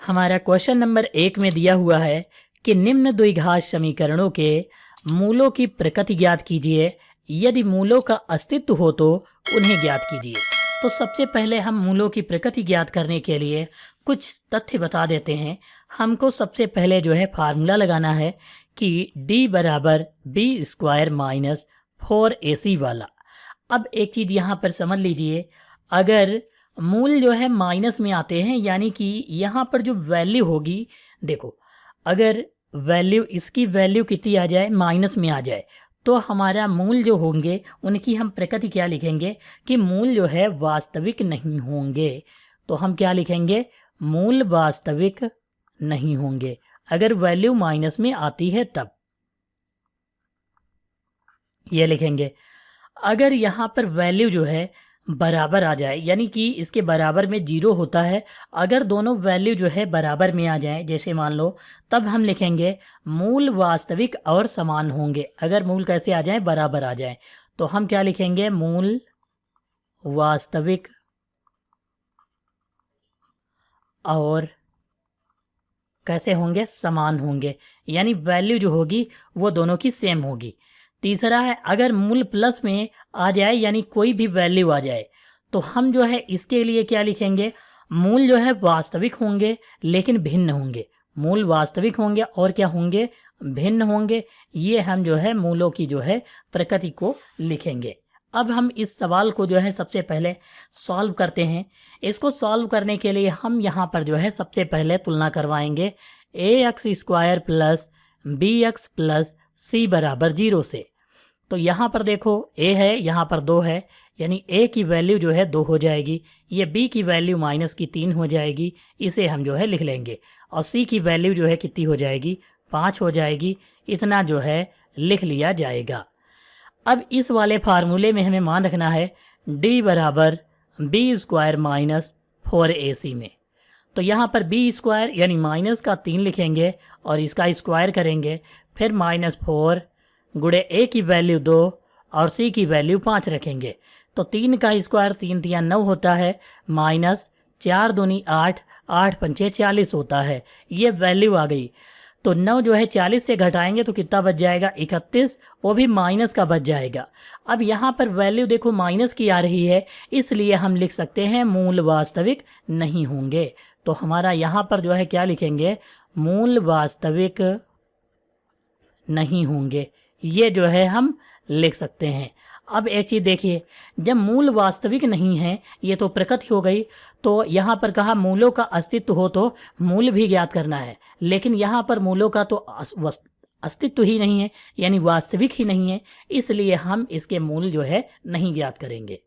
हमारा question number 1 में दिया हुआ है कि निम्न द्विघात समीकरणों के मूलों की प्रकृति ज्ञात कीजिए। यदि मूलों का अस्तित्व हो तो उन्हें ज्ञात कीजिए। तो सबसे पहले हम मूलों की प्रकृति ज्ञात करने के लिए कुछ तथ्य बता देते हैं। हमको सबसे पहले जो है फार्मूला लगाना है कि d बराबर b² माइनस 4ac वाला। अब एक चीज़ यहाँ पर समझ लीजिए, अगर मूल जो है माइनस में आते हैं यानी कि यहाँ पर जो वैल्यू होगी, देखो अगर वैल्यू इसकी वैल्यू कितनी आ जाए, माइनस में आ जाए, तो हमारा मूल जो होंगे उनकी हम प्रकृति क्या लिखेंगे कि मूल जो है वास्तविक नहीं होंगे। तो हम क्या लिखेंगे, मूल वास्तविक नहीं होंगे अगर वैल्यू माइनस में आती है तब ये लिखेंगे। अगर यहाँ पर वैल्यू जो है बराबर आ जाए यानी कि इसके बराबर में 0 होता है, अगर दोनों वैल्यू जो है बराबर में आ जाए जैसे मान लो, तब हम लिखेंगे मूल वास्तविक और समान होंगे। अगर मूल कैसे आ जाए, बराबर आ जाए, तो हम क्या लिखेंगे, मूल वास्तविक और कैसे होंगे, समान होंगे, यानी वैल्यू जो होगी वो दोनों की सेम होगी। तीसरा है अगर मूल प्लस में आ जाए यानी कोई भी वैल्यू आ जाए, तो हम जो है इसके लिए क्या लिखेंगे, मूल जो है वास्तविक होंगे लेकिन भिन्न होंगे। मूल वास्तविक होंगे और क्या होंगे, भिन्न होंगे। ये हम जो है मूलों की जो है प्रकृति को लिखेंगे। अब हम इस सवाल को जो है सबसे पहले सॉल्व करते हैं। इसको सॉल्व करने के लिए हम यहाँ पर जो है सबसे पहले तुलना करवाएंगे ax² plus bx plus c बराबर 0 से। तो यहाँ पर देखो a है, यहाँ पर 2 है, यानी a की वैल्यू जो है 2 हो जाएगी, ये b की वैल्यू माइनस की 3 हो जाएगी, इसे हम जो है लिख लेंगे, और c की वैल्यू जो है कितनी हो जाएगी, 5 हो जाएगी। इतना जो है लिख लिया जाएगा। अब इस वाले फार्मूले में हमें मान रखना है d बराबर b² माइनस 4ac में। तो यहाँ पर b² यानी माइनस का 3 लिखेंगे और इसका स्क्वायर करेंगे, फिर -4 गुणे a की वैल्यू 2 और c की वैल्यू 5 रखेंगे। तो 3 का स्क्वायर 3 तिया 9 होता है, माइनस 4 दूनी 8, 8 पंचे 40 होता है। ये वैल्यू आ गई। तो 9 जो है 40 से घटाएंगे तो कितना बच जाएगा, 31, वो भी माइनस का बच जाएगा। अब यहाँ पर वैल्यू देखो माइनस की आ रही है, इसलिए हम लिख सकते हैं मूल वास्तविक नहीं होंगे। तो हमारा यहाँ पर जो है क्या लिखेंगे, मूल वास्तविक नहीं होंगे, ये जो है हम लिख सकते हैं। अब एक चीज़ देखिए, जब मूल वास्तविक नहीं है, ये तो प्रकृति हो गई, तो यहाँ पर कहा मूलों का अस्तित्व हो तो मूल भी ज्ञात करना है, लेकिन यहाँ पर मूलों का तो अस्तित्व ही नहीं है, यानी वास्तविक ही नहीं है, इसलिए हम इसके मूल जो है नहीं ज्ञात करेंगे।